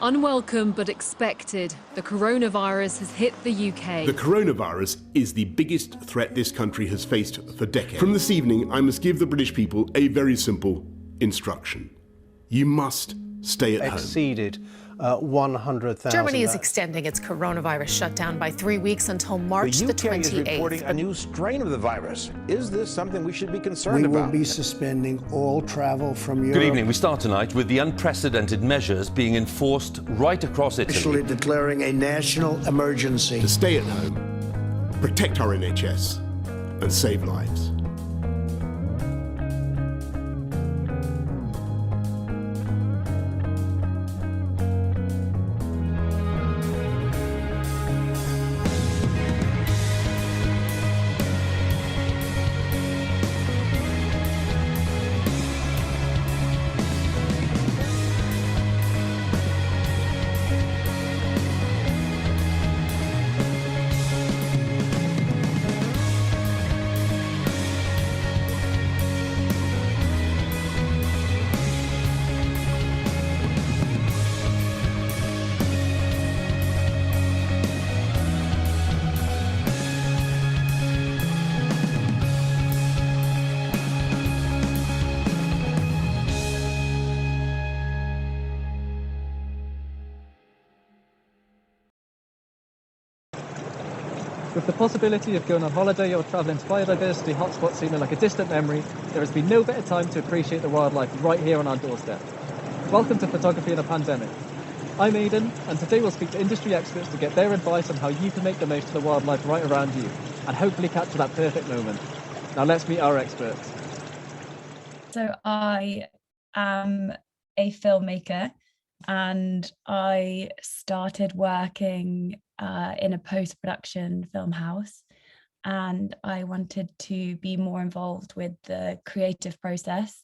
Unwelcome but expected, the coronavirus has hit the UK. The coronavirus is the biggest threat this country has faced for decades. From this evening, I must give the British people a very simple instruction. You must stay at home. Exceeded 100,000. Germany is extending its coronavirus shutdown by 3 weeks until March the 28th. The UK is reporting a new strain of the virus. Is this something we should be concerned about? We will be suspending all travel from Europe. Good evening. We start tonight with the unprecedented measures being enforced right across Italy. Officially declaring a national emergency. To stay at home, protect our NHS, and save lives. With the possibility of going on holiday or travelling to biodiversity hotspots seeming like a distant memory, there has been no better time to appreciate the wildlife right here on our doorstep. Welcome to Photography in a Pandemic. I'm Aidan, and today we'll speak to industry experts to get their advice on how you can make the most of the wildlife right around you, and hopefully capture that perfect moment. Now let's meet our experts. So I am a filmmaker, and I started working in a post-production film house, and I wanted to be more involved with the creative process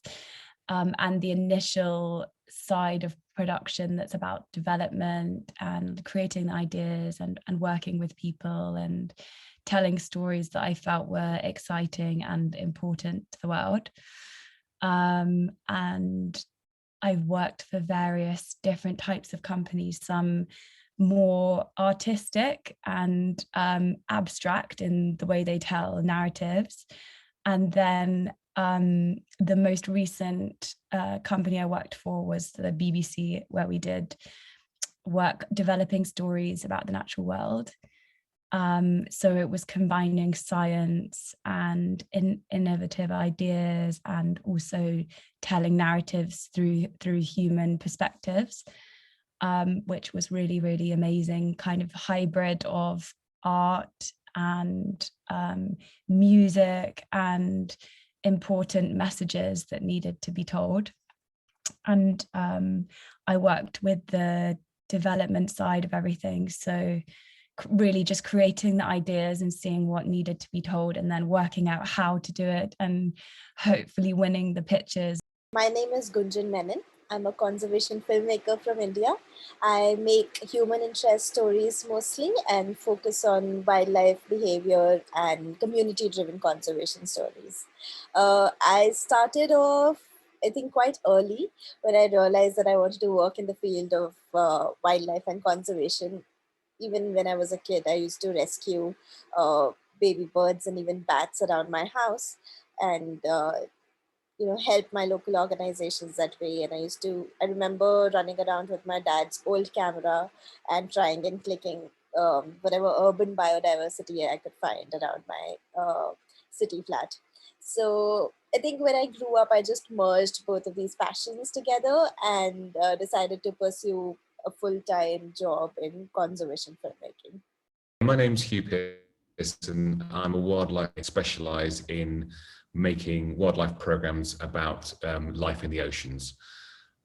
and the initial side of production that's about development and creating the ideas and working with people and telling stories that I felt were exciting and important to the world. And I've worked for various different types of companies, some more artistic and abstract in the way they tell narratives. And then the most recent company I worked for was the BBC, where we did work developing stories about the natural world. So it was combining science and innovative ideas and also telling narratives through human perspectives. Which was really, really amazing, kind of hybrid of art and music and important messages that needed to be told. And I worked with the development side of everything. So really just creating the ideas and seeing what needed to be told and then working out how to do it and hopefully winning the pitches. My name is Gunjan Menon. I'm a conservation filmmaker from India. I make human interest stories mostly and focus on wildlife behavior and community-driven conservation stories. I started off, I think, quite early when I realized that I wanted to work in the field of wildlife and conservation. Even when I was a kid, I used to rescue baby birds and even bats around my house and help my local organizations that way. And I remember running around with my dad's old camera and trying and clicking whatever urban biodiversity I could find around my city flat. So I think when I grew up, I just merged both of these passions together and decided to pursue a full-time job in conservation filmmaking. My name's Hugh Pearson. I'm a wildlife specialised in making wildlife programs about life in the oceans.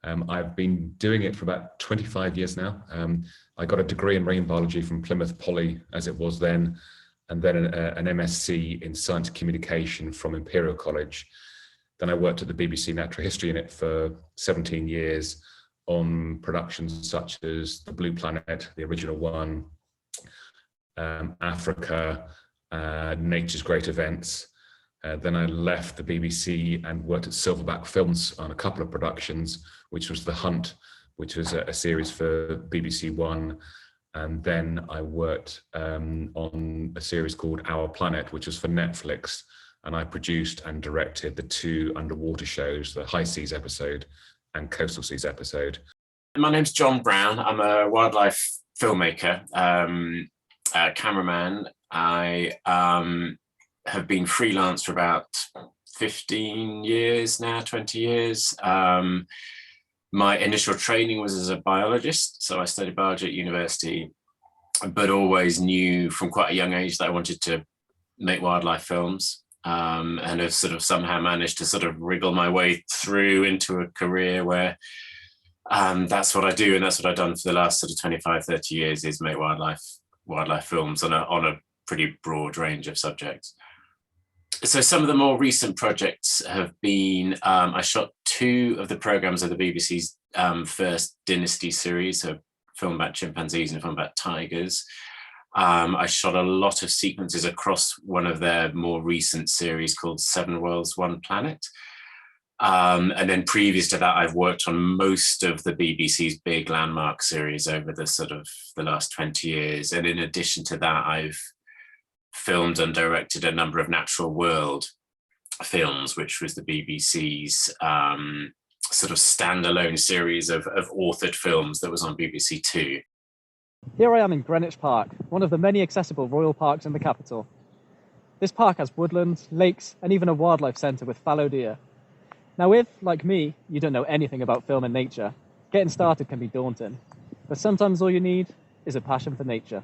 I've been doing it for about 25 years now. I got a degree in marine biology from Plymouth Poly, as it was then, and then an MSc in science communication from Imperial College. Then I worked at the BBC Natural History Unit for 17 years on productions such as The Blue Planet, the original one, Africa, Nature's Great Events. Then I left the BBC and worked at Silverback Films on a couple of productions, which was The Hunt which was a series for BBC One. And then I worked on a series called Our Planet, which was for Netflix. And I produced and directed the 2 underwater shows, the High Seas episode and Coastal Seas episode. My name's John Brown. I'm a wildlife filmmaker, cameraman. I have been freelance for about 15 years now, 20 years. My initial training was as a biologist, so I studied biology at university, but always knew from quite a young age that I wanted to make wildlife films, and have sort of somehow managed to sort of wriggle my way through into a career where that's what I do, and that's what I've done for the last sort of 25, 30 years, is make wildlife films on a pretty broad range of subjects. So some of the more recent projects have been, I shot 2 of the programs of the BBC's first Dynasty series, a film about chimpanzees and a film about tigers. I shot a lot of sequences across one of their more recent series called 7 Worlds, 1 Planet. And then previous to that, I've worked on most of the BBC's big landmark series over the sort of the last 20 years. And in addition to that, I've filmed and directed a number of natural world films, which was the BBC's sort of standalone series of authored films that was on BBC Two. Here I am in Greenwich Park, one of the many accessible royal parks in the capital. This park has woodlands, lakes, and even a wildlife centre with fallow deer. Now if, like me, you don't know anything about film and nature, getting started can be daunting. But sometimes all you need is a passion for nature.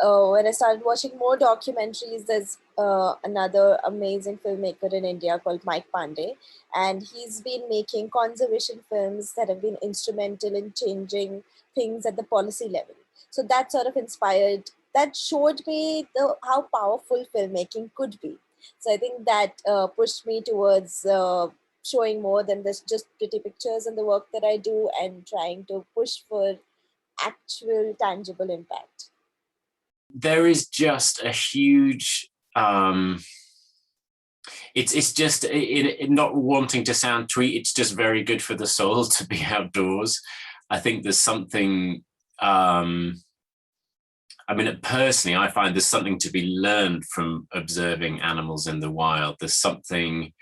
When I started watching more documentaries, there's another amazing filmmaker in India called Mike Pandey, and he's been making conservation films that have been instrumental in changing things at the policy level. So that sort of inspired, that showed me how powerful filmmaking could be. So I think that pushed me towards showing more than this just pretty pictures in the work that I do, and trying to push for actual tangible impact. There is just a huge, it's just not wanting to sound twee, it's just very good for the soul to be outdoors. I think there's something, I mean, personally, I find there's something to be learned from observing animals in the wild. There's something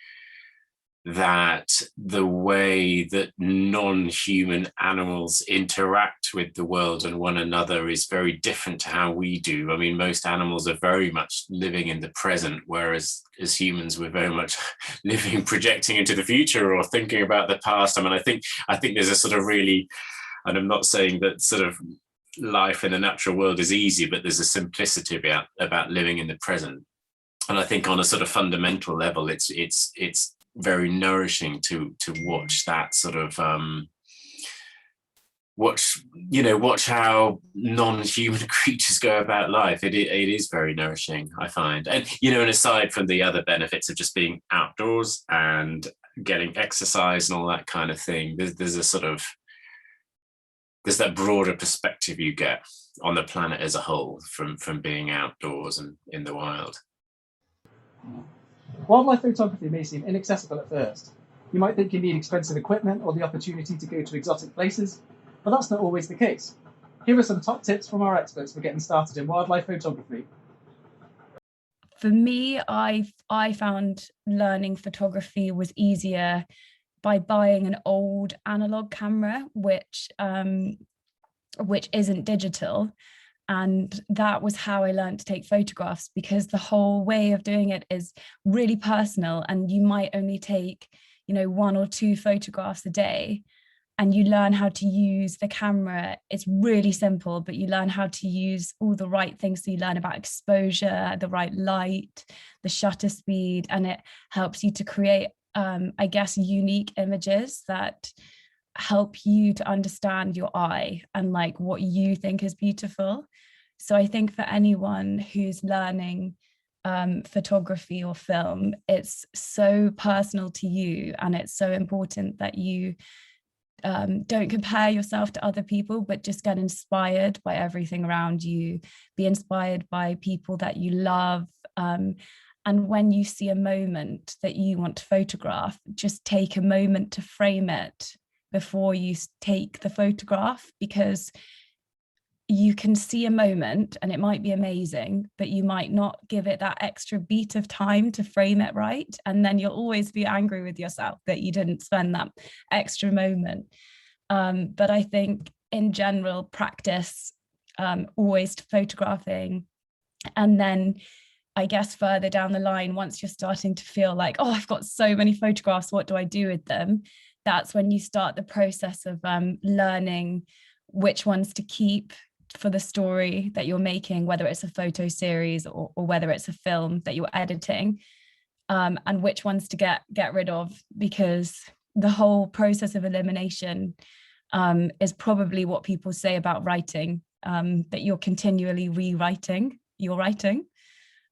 that the way that non-human animals interact with the world and one another is very different to how we do. I mean, most animals are very much living in the present, whereas as humans, we're very much living, projecting into the future or thinking about the past. I mean, I think there's a sort of really, and I'm not saying that sort of life in the natural world is easy, but there's a simplicity about living in the present. And I think on a sort of fundamental level, it's very nourishing to watch that sort of watch how non-human creatures go about life. It is very nourishing, I find. And and aside from the other benefits of just being outdoors and getting exercise and all that kind of thing, there's that broader perspective you get on the planet as a whole from being outdoors and in the wild. Wildlife photography may seem inaccessible at first. You might think you need expensive equipment or the opportunity to go to exotic places, but that's not always the case. Here are some top tips from our experts for getting started in wildlife photography. For me, I found learning photography was easier by buying an old analog camera, which isn't digital. And that was how I learned to take photographs, because the whole way of doing it is really personal, and you might only take, 1 or 2 photographs a day, and you learn how to use the camera. It's really simple, but you learn how to use all the right things. So you learn about exposure, the right light, the shutter speed, and it helps you to create, unique images that help you to understand your eye and like what you think is beautiful. So I think for anyone who's learning photography or film, it's so personal to you, and it's so important that you don't compare yourself to other people, but just get inspired by everything around you. Be inspired by people that you love, and when you see a moment that you want to photograph, just take a moment to frame it before you take the photograph, because you can see a moment and it might be amazing, but you might not give it that extra beat of time to frame it right. And then you'll always be angry with yourself that you didn't spend that extra moment. But I think in general, practice always photographing. And then I guess further down the line, once you're starting to feel like, oh, I've got so many photographs, what do I do with them? That's when you start the process of learning which ones to keep for the story that you're making, whether it's a photo series or whether it's a film that you're editing, and which ones to get rid of, because the whole process of elimination is probably what people say about writing, that you're continually rewriting your writing.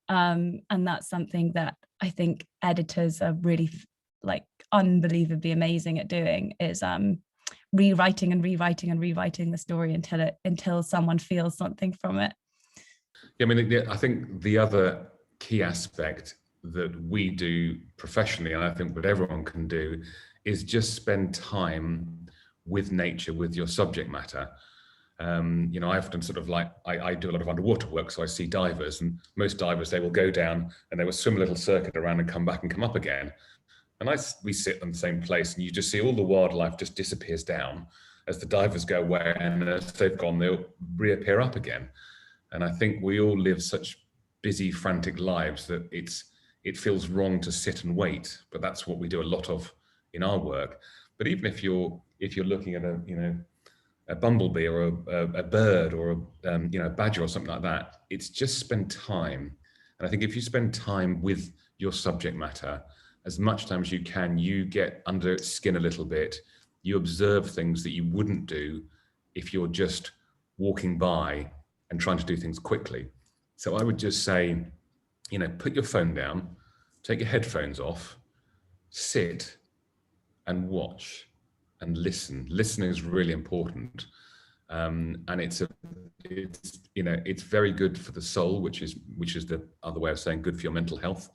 And that's something that I think editors are really like unbelievably amazing at doing, is rewriting and rewriting and rewriting the story until someone feels something from it. Yeah, I mean, I think the other key aspect that we do professionally, and I think what everyone can do, is just spend time with nature, with your subject matter. You know, I often sort of like, I do a lot of underwater work, so I see divers, and most divers, they will go down and they will swim a little circuit around and come back and come up again. And we sit in the same place, and you just see all the wildlife just disappears down as the divers go away, and as they've gone, they'll reappear up again. And I think we all live such busy, frantic lives that it feels wrong to sit and wait, but that's what we do a lot of in our work. But even if you're looking at a bumblebee or a bird or a badger or something like that, it's just spend time. And I think if you spend time with your subject matter, as much time as you can, you get under its skin a little bit. You observe things that you wouldn't do if you're just walking by and trying to do things quickly. So I would just say, put your phone down, take your headphones off, sit and watch and listen. Listening is really important. And it's very good for the soul, which is the other way of saying good for your mental health.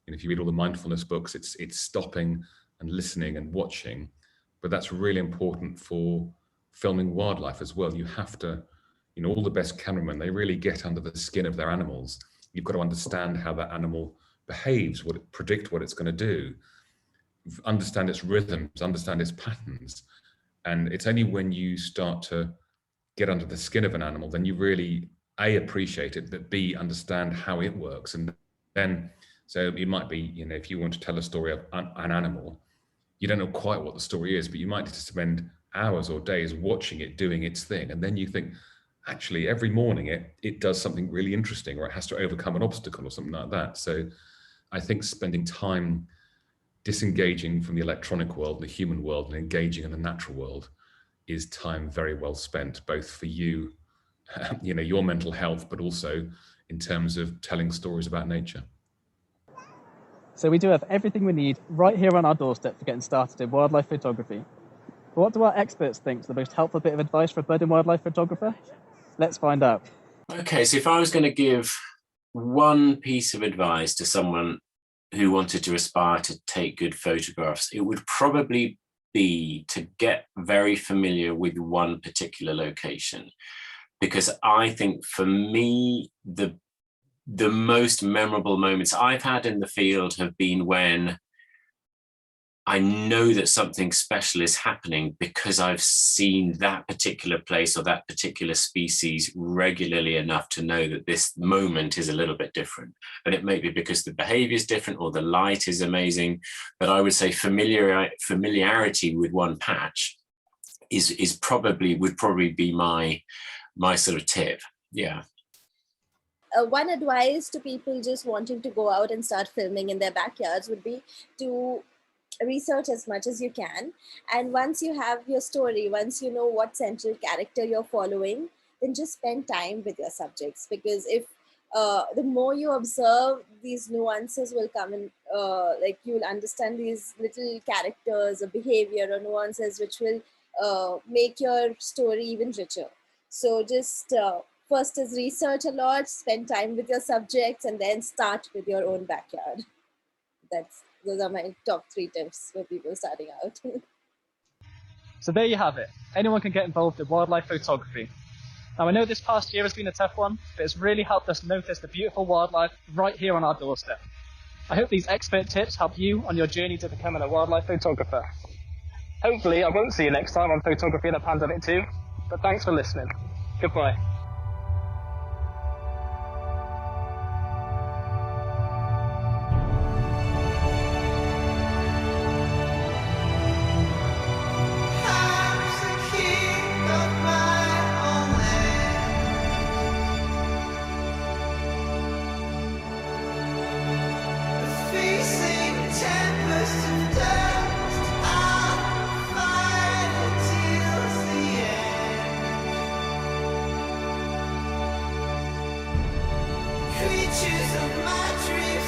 And if you read all the mindfulness books, it's stopping and listening and watching. But that's really important for filming wildlife as well. You have to, all the best cameramen, they really get under the skin of their animals. You've got to understand how that animal behaves, predict what it's going to do, understand its rhythms, understand its patterns. And it's only when you start to get under the skin of an animal, then you really, A, appreciate it, but B, understand how it works. And then, so it might be, if you want to tell a story of an animal, you don't know quite what the story is, but you might need to spend hours or days watching it doing its thing. And then you think, actually, every morning it does something really interesting, or it has to overcome an obstacle or something like that. So I think spending time disengaging from the electronic world, the human world, and engaging in the natural world is time very well spent, both for you, your mental health, but also in terms of telling stories about nature. So we do have everything we need right here on our doorstep for getting started in wildlife photography. But what do our experts think is the most helpful bit of advice for a bird and wildlife photographer? Let's find out. Okay, so if I was going to give one piece of advice to someone who wanted to aspire to take good photographs, it would probably be to get very familiar with one particular location. Because I think for me, the most memorable moments I've had in the field have been when I know that something special is happening because I've seen that particular place or that particular species regularly enough to know that this moment is a little bit different. And it may be because the behavior is different or the light is amazing. But I would say familiarity with one patch would probably be my sort of tip. Yeah. One advice to people just wanting to go out and start filming in their backyards would be to research as much as you can. And once you have your story, once you know what central character you're following, then just spend time with your subjects. Because if the more you observe, these nuances will come in, like you'll understand these little characters or behavior or nuances which will make your story even richer. So just first is research a lot, spend time with your subjects, and then start with your own backyard. Those are my top 3 tips for people starting out. So there you have it. Anyone can get involved in wildlife photography. Now I know this past year has been a tough one, but it's really helped us notice the beautiful wildlife right here on our doorstep. I hope these expert tips help you on your journey to becoming a wildlife photographer. Hopefully I won't see you next time on Photography in a Pandemic 2, but thanks for listening. Goodbye. Creatures of my dream.